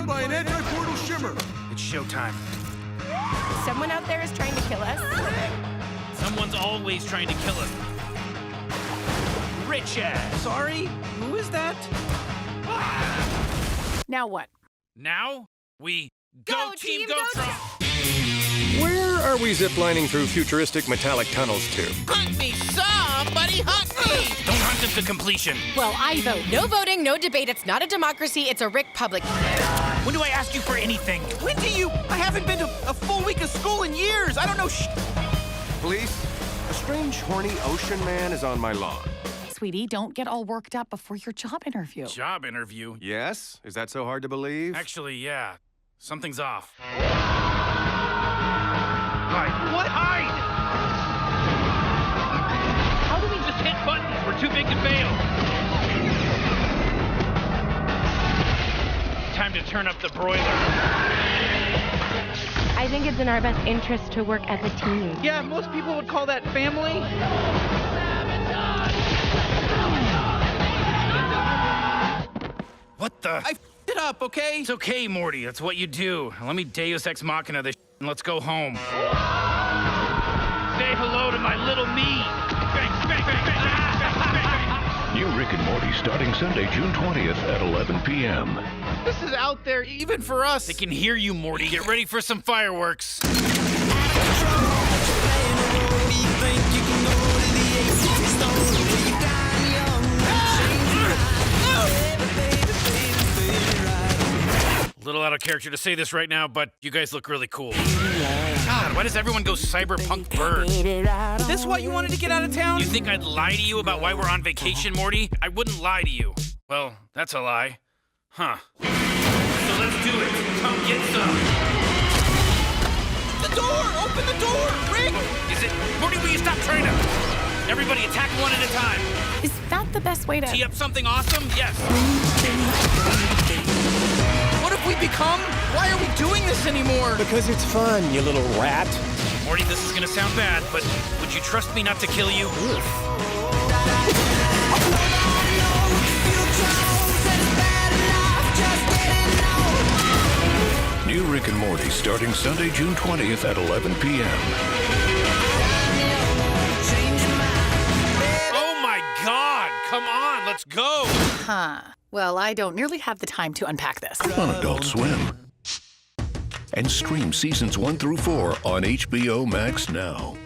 by an anti-portal shimmer. It's showtime. Someone out there is trying to kill us. Someone's always trying to kill us. Richard! Sorry? Who is that? Now what? Now, we Go, Team Go-Tron! Where are we ziplining through futuristic metallic tunnels to? Hunt me! Somebody hunt me! Don't hunt them to completion. Well, I vote. No voting, no debate. It's not a democracy, it's a Rick public. When do I ask you for anything? When do you? I haven't been to a full week of school in years. I don't know Police, a strange, horny ocean man is on my lawn. Sweetie, don't get all worked up before your job interview. Job interview? Yes? Is that so hard to believe? Actually, yeah. Something's off. Hide. What? Hide! How do we just hit buttons? We're too big to fail. Time to turn up the broiler. I think it's in our best interest to work as a team. Yeah, most people would call that family. What the? I f***ed it up, okay? It's okay, Morty. That's what you do. Let me Deus Ex Machina this and let's go home. Say hello to my little me. New Rick and Morty starting Sunday, June 20th at 11 p.m. This is out there even for us. They can hear you, Morty. Get ready for some fireworks. Little out of character to say this right now, but you guys look really cool. God, why does everyone go cyberpunk bird? Is this why you wanted to get out of town? You think I'd lie to you about why we're on vacation, Morty? I wouldn't lie to you. Well, that's a lie. Huh. So let's do it. Come get some. The door! Open the door! Rick! Is it? Morty, will you stop trying to? Everybody attack one at a time. Is that the best way to... Tee up something awesome? Yes. What have we become? Why are we doing this anymore? Because it's fun, you little rat. Morty, this is gonna sound bad, but would you trust me not to kill you? New Rick and Morty starting Sunday, June 20th at 11 p.m. Oh my God! Come on, let's go! Huh. Well, I don't nearly have the time to unpack this. on Adult Swim. And stream seasons 1 through 4 on HBO Max now.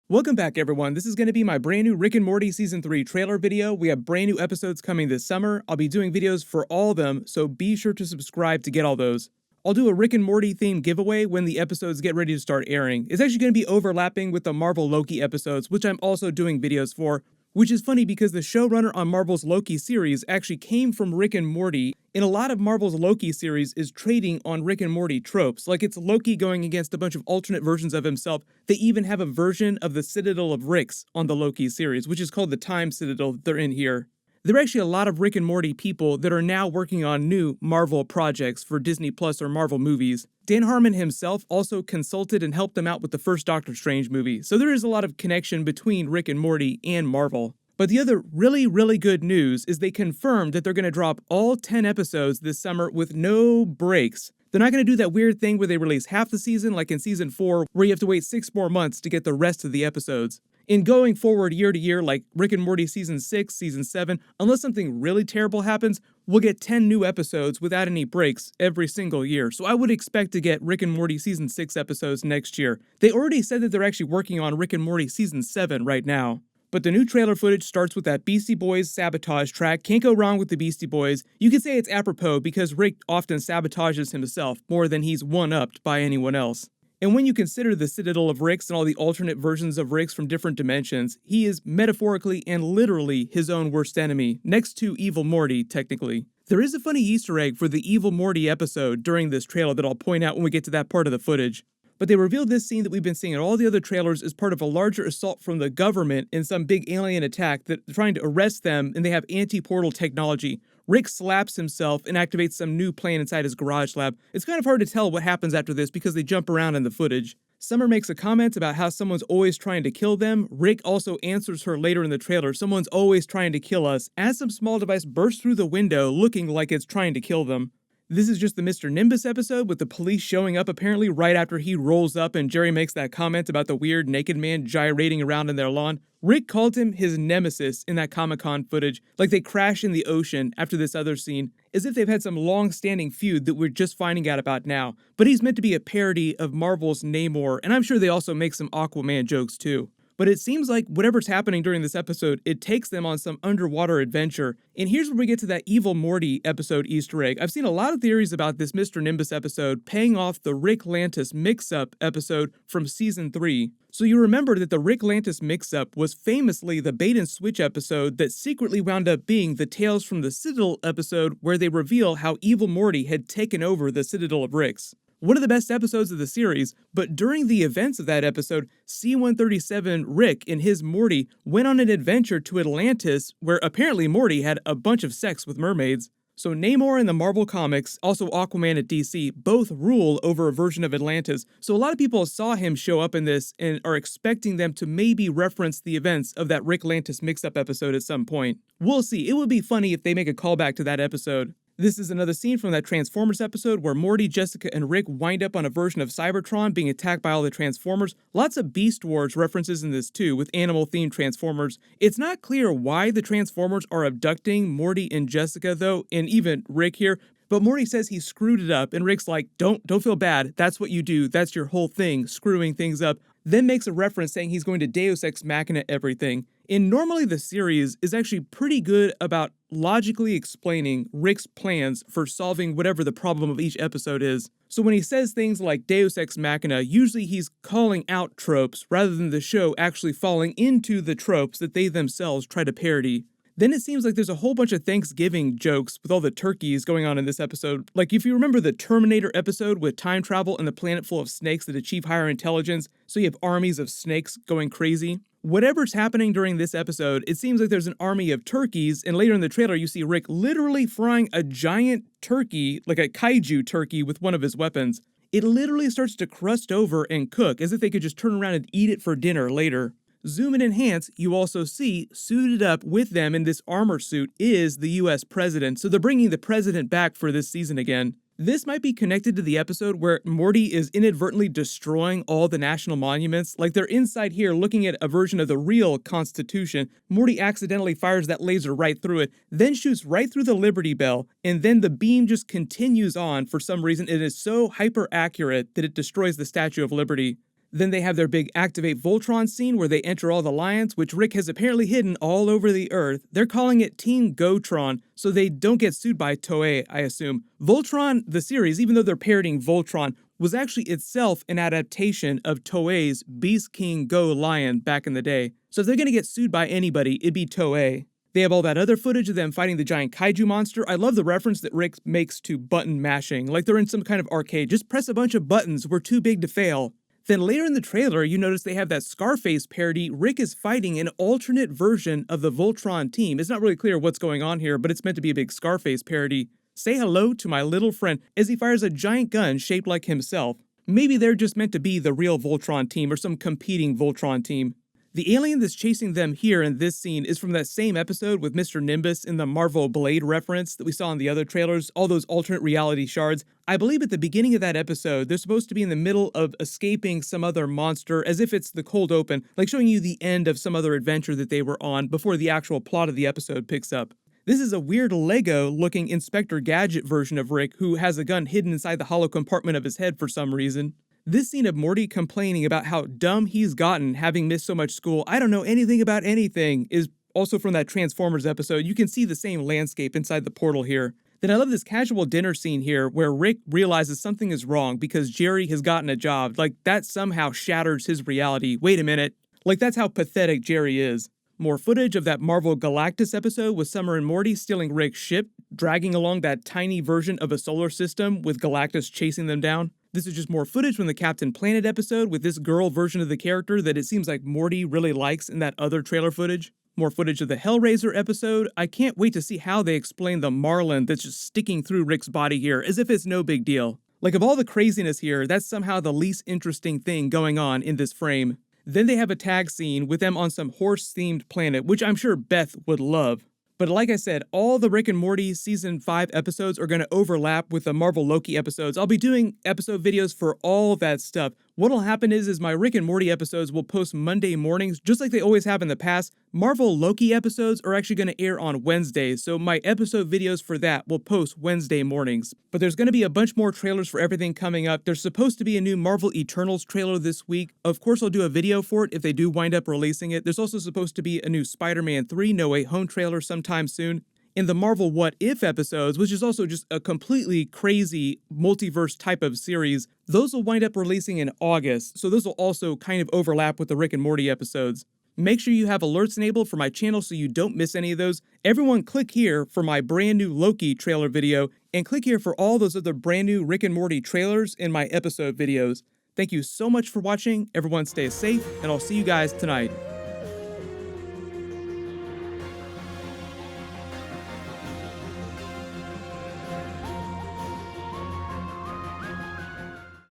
Welcome back, everyone. This is going to be my brand new Rick and Morty Season 3 trailer video. We have brand new episodes coming this summer. I'll be doing videos for all of them, so be sure to subscribe to get all those. I'll do a Rick and Morty themed giveaway when the episodes get ready to start airing. It's actually going to be overlapping with the Marvel Loki episodes, which I'm also doing videos for. Which is funny because the showrunner on Marvel's Loki series actually came from Rick and Morty, and a lot of Marvel's Loki series is trading on Rick and Morty tropes. Like it's Loki going against a bunch of alternate versions of himself. They even have a version of the Citadel of Ricks on the Loki series, which is called the Time Citadel they're in here. There are actually a lot of Rick and Morty people that are now working on new Marvel projects for Disney Plus or Marvel movies. Dan Harmon himself also consulted and helped them out with the first Doctor Strange movie, so there is a lot of connection between Rick and Morty and Marvel. But the other really good news is they confirmed that they're going to drop all 10 episodes this summer with no breaks. They're not going to do that weird thing where they release half the season, like in Season 4, where you have to wait 6 more months to get the rest of the episodes. In going forward year to year, like Rick and Morty Season 6, Season 7, unless something really terrible happens, we'll get 10 new episodes without any breaks every single year. So I would expect to get Rick and Morty Season 6 episodes next year. They already said that they're actually working on Rick and Morty Season 7 right now. But the new trailer footage starts with that Beastie Boys sabotage track. Can't go wrong with the Beastie Boys. You could say it's apropos because Rick often sabotages himself more than he's one-upped by anyone else. And when you consider the Citadel of Ricks and all the alternate versions of Ricks from different dimensions, he is metaphorically and literally his own worst enemy, next to Evil Morty, technically. There is a funny Easter egg for the Evil Morty episode during this trailer that I'll point out when we get to that part of the footage. But they revealed this scene that we've been seeing in all the other trailers as part of a larger assault from the government in some big alien attack that they're trying to arrest them, and they have anti-portal technology. Rick slaps himself and activates some new plane inside his garage lab. It's kind of hard to tell what happens after this because they jump around in the footage. Summer makes a comment about how someone's always trying to kill them. Rick also answers her later in the trailer, someone's always trying to kill us, as some small device bursts through the window looking like it's trying to kill them. This is just the Mr. Nimbus episode with the police showing up apparently right after he rolls up and Jerri makes that comment about the weird naked man gyrating around in their lawn. Rick called him his nemesis in that Comic-Con footage, like they crash in the ocean after this other scene, as if they've had some long-standing feud that we're just finding out about now. But he's meant to be a parody of Marvel's Namor, and I'm sure they also make some Aquaman jokes too. But it seems like whatever's happening during this episode, it takes them on some underwater adventure. And here's where we get to that Evil Morty episode Easter egg. I've seen a lot of theories about this Mr. Nimbus episode paying off the Rick Lantis mix-up episode from season 3. So you remember that the Rick Lantis mix-up was famously the bait and switch episode that secretly wound up being the Tales from the Citadel episode where they reveal how Evil Morty had taken over the Citadel of Ricks. One of the best episodes of the series, but during the events of that episode, C-137 Rick and his Morty went on an adventure to Atlantis where apparently Morty had a bunch of sex with mermaids. So Namor in the Marvel Comics, also Aquaman at DC, both rule over a version of Atlantis, so a lot of people saw him show up in this and are expecting them to maybe reference the events of that Rick Lantis mix-up episode at some point. We'll see. It would be funny if they make a callback to that episode. This is another scene from that Transformers episode where Morty, Jessica, and Rick wind up on a version of Cybertron being attacked by all the Transformers. Lots of Beast Wars references in this too, with animal-themed Transformers. It's not clear why the Transformers are abducting Morty and Jessica though, and even Rick here, but Morty says he screwed it up, and Rick's like, don't feel bad, that's what you do, that's your whole thing, screwing things up. Then makes a reference saying he's going to Deus Ex Machina everything. And normally the series is actually pretty good about logically explaining Rick's plans for solving whatever the problem of each episode is. So when he says things like Deus Ex Machina, usually he's calling out tropes rather than the show actually falling into the tropes that they themselves try to parody. Then it seems like there's a whole bunch of Thanksgiving jokes with all the turkeys going on in this episode. Like if you remember the Terminator episode with time travel and the planet full of snakes that achieve higher intelligence, so you have armies of snakes going crazy. Whatever's happening during this episode, it seems like there's an army of turkeys, and later in the trailer you see Rick literally frying a giant turkey, like a kaiju turkey, with one of his weapons. It literally starts to crust over and cook, as if they could just turn around and eat it for dinner later. Zoom and enhance, you also see, suited up with them in this armor suit is the US president, so they're bringing the president back for this season again. This might be connected to the episode where Morty is inadvertently destroying all the national monuments. Like they're inside here looking at a version of the real Constitution. Morty accidentally fires that laser right through it, then shoots right through the Liberty Bell, and then the beam just continues on for some reason. It is so hyper accurate that it destroys the Statue of Liberty. Then they have their big Activate Voltron scene where they enter all the lions, which Rick has apparently hidden all over the Earth. They're calling it Team Gotron, so they don't get sued by Toei, I assume. Voltron, the series, even though they're parodying Voltron, was actually itself an adaptation of Toei's Beast King Go Lion back in the day. So if they're gonna get sued by anybody, it'd be Toei. They have all that other footage of them fighting the giant kaiju monster. I love the reference that Rick makes to button mashing, like they're in some kind of arcade. Just press a bunch of buttons, we're too big to fail. Then later in the trailer, you notice they have that Scarface parody. Rick is fighting an alternate version of the Voltron team. It's not really clear what's going on here, but it's meant to be a big Scarface parody. Say hello to my little friend as he fires a giant gun shaped like himself. Maybe they're just meant to be the real Voltron team or some competing Voltron team. The alien that's chasing them here in this scene is from that same episode with Mr. Nimbus in the Marvel Blade reference that we saw in the other trailers, all those alternate reality shards. I believe at the beginning of that episode, they're supposed to be in the middle of escaping some other monster, as if it's the cold open, like showing you the end of some other adventure that they were on before the actual plot of the episode picks up. This is a weird Lego-looking Inspector Gadget version of Rick who has a gun hidden inside the hollow compartment of his head for some reason. This scene of Morty complaining about how dumb he's gotten having missed so much school, I don't know anything about anything, is also from that Transformers episode. You can see the same landscape inside the portal here. Then I love this casual dinner scene here where Rick realizes something is wrong because Jerri has gotten a job. Like that somehow shatters his reality. Wait a minute. Like that's how pathetic Jerri is. More footage of that Marvel Galactus episode with Summer and Morty stealing Rick's ship, dragging along that tiny version of a solar system with Galactus chasing them down. This is just more footage from the Captain Planet episode with this girl version of the character that it seems like Morty really likes in that other trailer footage. More footage of the Hellraiser episode. I can't wait to see how they explain the Marlin that's just sticking through Rick's body here, as if it's no big deal. Like of all the craziness here, that's somehow the least interesting thing going on in this frame. Then they have a tag scene with them on some horse-themed planet, which I'm sure Beth would love. But like I said, all the Rick and Morty Season 5 episodes are going to overlap with the Marvel Loki episodes. I'll be doing episode videos for all of that stuff. What'll happen is my Rick and Morty episodes will post Monday mornings, just like they always have in the past. Marvel Loki episodes are actually going to air on Wednesdays, so my episode videos for that will post Wednesday mornings. But there's going to be a bunch more trailers for everything coming up. There's supposed to be a new Marvel Eternals trailer this week. Of course, I'll do a video for it if they do wind up releasing it. There's also supposed to be a new Spider-Man 3 No Way Home trailer sometime soon. In the Marvel What If episodes, which is also just a completely crazy multiverse type of series, those will wind up releasing in August, so those will also kind of overlap with the Rick and Morty episodes. Make sure you have alerts enabled for my channel so you don't miss any of those. Everyone click here for my brand new Loki trailer video, and click here for all those other brand new Rick and Morty trailers in my episode videos. Thank you so much for watching, everyone stay safe, and I'll see you guys tonight.